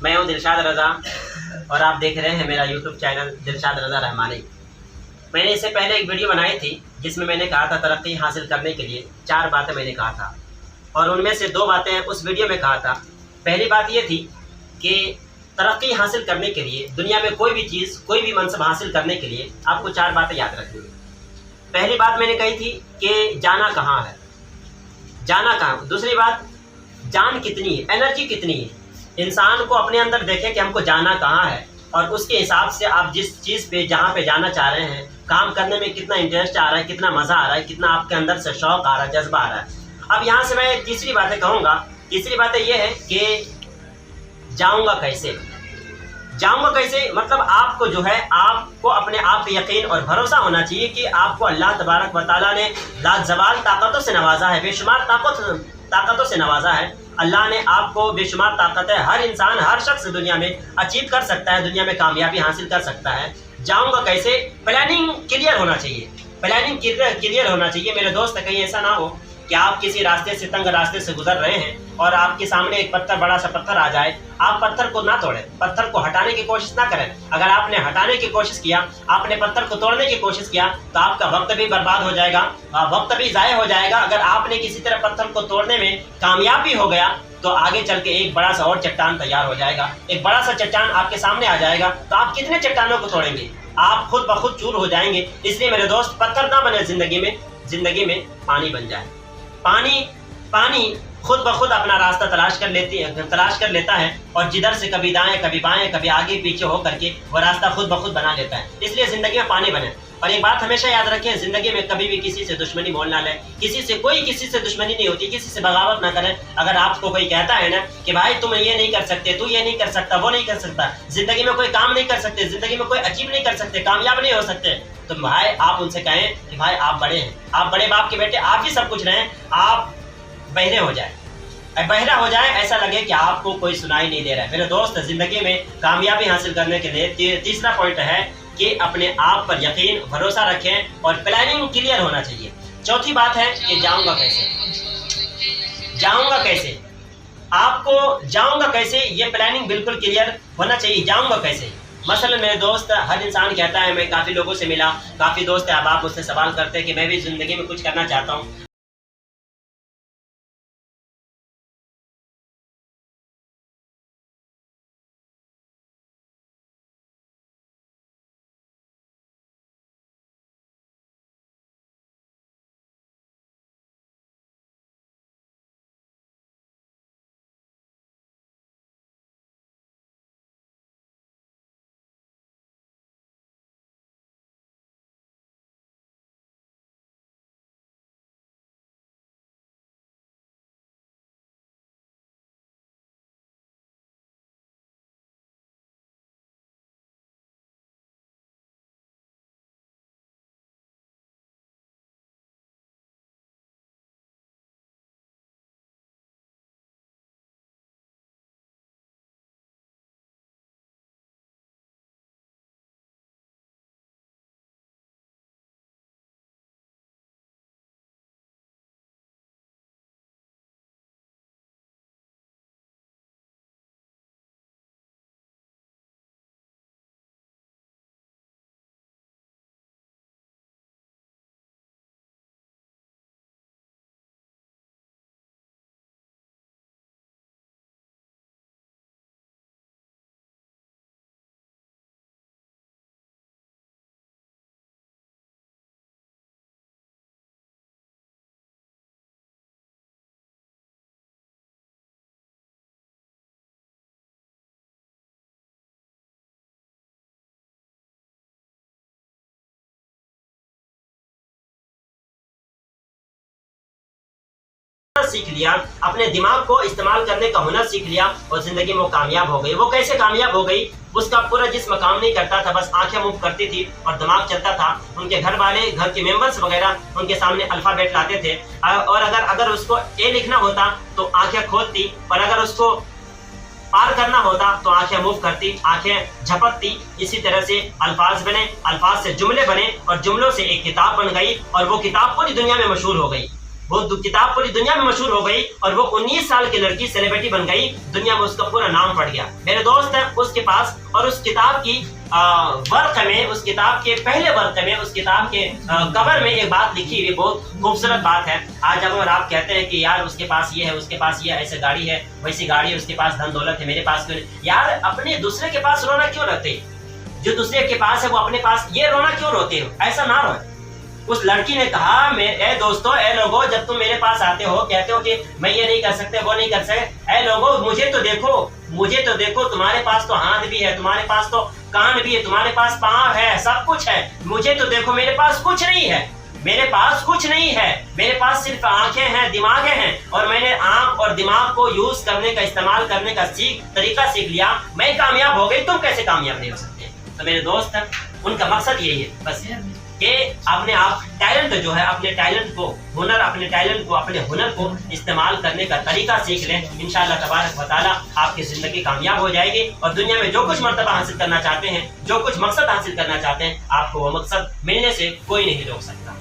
मैं हूं दिलशाद रज़ा और आप देख रहे हैं मेरा यूट्यूब चैनल दिलशाद रज़ा रहमानी। मैंने इससे पहले एक वीडियो बनाई थी जिसमें मैंने कहा था तरक्की हासिल करने के लिए 4 बातें मैंने कहा था, और उनमें से 2 बातें उस वीडियो में कहा था। पहली बात ये थी कि तरक्की हासिल करने के लिए दुनिया में कोई भी चीज़, कोई भी मनसब हासिल करने के लिए आपको 4 बातें याद रखनी है। पहली बात मैंने कही थी कि जाना कहाँ है, जाना कहाँ। दूसरी बात, जान कितनी है, एनर्जी कितनी है। इंसान को अपने अंदर देखें कि हमको जाना कहाँ है, और उसके हिसाब से आप जिस चीज़ पे, जहाँ पे जाना चाह रहे हैं, काम करने में कितना इंटरेस्ट आ रहा है, कितना मज़ा आ रहा है, कितना आपके अंदर से शौक़ आ रहा है, जज्बा आ रहा है। अब यहाँ से मैं तीसरी बातें कहूँगा। तीसरी बातें ये है कि जाऊँगा कैसे। जाऊँगा कैसे मतलब आपको जो है, आपको अपने आप पे यकीन और भरोसा होना चाहिए कि आपको अल्लाह तबारक व तआला ने लाजवाल ताकतों से नवाजा है, बेशुमार ताकतों से नवाजा है। अल्लाह ने आपको बेशुमार ताकत है। हर इंसान, हर शख्स दुनिया में अचीव कर सकता है, दुनिया में कामयाबी हासिल कर सकता है। जाऊँगा कैसे, प्लानिंग क्लियर होना चाहिए, प्लानिंग क्लियर होना चाहिए। मेरे दोस्त, कहीं ऐसा ना हो कि आप किसी रास्ते से, तंग रास्ते से गुजर रहे हैं और आपके सामने एक पत्थर, बड़ा सा पत्थर आ जाए। आप पत्थर को ना तोड़ें, पत्थर को हटाने की कोशिश ना करें। अगर आपने हटाने की कोशिश किया, आपने पत्थर को तोड़ने की कोशिश किया, तो आपका वक्त भी बर्बाद हो जाएगा, वक्त भी ज़ाय हो जाएगा। अगर आपने किसी तरह पत्थर को तोड़ने में कामयाब भी हो गया, तो आगे चल के एक बड़ा सा और चट्टान तैयार हो जाएगा, एक बड़ा सा चट्टान आपके सामने आ जाएगा। तो आप कितने चट्टानों को तोड़ेंगे? आप खुद ब खुद चूर हो जाएंगे। इसलिए मेरे दोस्त, पत्थर ना बने जिंदगी में पानी बन जाए। पानी खुद ब खुद अपना रास्ता तलाश कर लेता है, और जिधर से कभी दाएं, कभी बाएं, कभी आगे पीछे हो करके वो रास्ता खुद ब खुद बना लेता है। इसलिए ज़िंदगी में पानी बने। और एक बात हमेशा याद रखें, ज़िंदगी में कभी भी किसी से दुश्मनी मोल ना लें। किसी से दुश्मनी नहीं होती, किसी से बगावत ना करें। अगर आपको कोई कहता है ना कि भाई तुम ये नहीं कर सकते, तू ये नहीं कर सकता, वो नहीं कर सकता, ज़िंदगी में कोई काम नहीं कर सकते, ज़िंदगी में कोई अचीव नहीं कर सकते, कामयाब नहीं हो सकते, तो भाई आप उनसे कहें कि भाई आप बड़े हैं, आप बड़े बाप के बेटे, आप ही सब कुछ रहें। आप बहरे हो जाए, बहरा हो जाए, ऐसा लगे कि आपको कोई सुनाई नहीं दे रहा है। मेरे दोस्त, ज़िंदगी में कामयाबी हासिल करने के लिए तीसरा पॉइंट है कि अपने आप पर यकीन, भरोसा रखें और प्लानिंग क्लियर होना चाहिए। चौथी बात है कि जाऊंगा कैसे। जाऊंगा कैसे, आपको जाऊंगा कैसे, ये प्लानिंग बिल्कुल क्लियर होना चाहिए। जाऊंगा कैसे, मसलन मेरे दोस्त, हर इंसान कहता है, मैं काफ़ी लोगों से मिला, काफ़ी दोस्त है, अब आप मुझसे सवाल करते हैं कि मैं भी ज़िंदगी में कुछ करना चाहता हूँ। सीख लिया, अपने दिमाग को इस्तेमाल करने का हुनर सीख लिया, और जिंदगी में वो कामयाब हो गई। वो कैसे कामयाब हो गई? उसका पूरा जिस्म काम नहीं करता था, बस आंखें मूव करती थी और दिमाग चलता था। उनके घर वाले, घर के मेंबर्स वगैरह उनके सामने अल्फाबेट लाते थे, और अगर उसको ए लिखना होता तो आंखें खोलती, और अगर उसको पार करना होता तो आंखें मूव करती, आंखें झपकती। इसी तरह से अल्फाज बने, अल्फाज से जुमले बने, और जुमलों से एक किताब बन गई, और वो किताब पूरी दुनिया में मशहूर हो गई। वो किताब पूरी दुनिया में मशहूर हो गई और वो 19 साल की लड़की सेलिब्रिटी बन गई, दुनिया में उसका पूरा नाम पड़ गया। मेरे दोस्त है उसके पास, और उस किताब की वर्क में, उस किताब के पहले वर्क में, उस किताब के कवर में एक बात लिखी हुई, बहुत खूबसूरत बात है। आज अगर आप कहते हैं कि यार उसके पास ये है, उसके पास ये ऐसे गाड़ी है, वैसी गाड़ी है, उसके पास धन दौलत है, मेरे पास क्यों नहीं? यार अपने दूसरे के पास रोना क्यों रहते? जो दूसरे के पास है वो अपने पास ये रोना क्यों रोते हो? ऐसा ना रो। उस लड़की ने कहा, ए दोस्तों, ए लोगों, जब तुम मेरे पास आते हो, कहते हो कि मैं ये नहीं कर सकते, वो नहीं कर सकते, ए लोगों, मुझे तो देखो, तुम्हारे पास तो हाथ भी है, तुम्हारे पास तो कान भी है, तुम्हारे पास पाँव है, सब कुछ है, मुझे तो देखो, मेरे पास कुछ नहीं है, मेरे पास कुछ नहीं है, मेरे पास सिर्फ आंखें हैं, दिमाग हैं, और मैंने आंख और दिमाग को यूज करने का, इस्तेमाल करने का तरीका सीख लिया, मैं कामयाब हो गई, तुम कैसे कामयाब नहीं हो सकते? तो मेरे दोस्त, उनका मकसद यही है बस कि अपने आप टैलेंट जो है, अपने टैलेंट को, अपने हुनर को इस्तेमाल करने का तरीका सीख लें। इंशाअल्लाह तबारक व तआला आपकी जिंदगी कामयाब हो जाएगी, और दुनिया में जो कुछ मर्तबा हासिल करना चाहते हैं, जो कुछ मकसद हासिल करना चाहते हैं, आपको वो मकसद मिलने से कोई नहीं रोक सकता।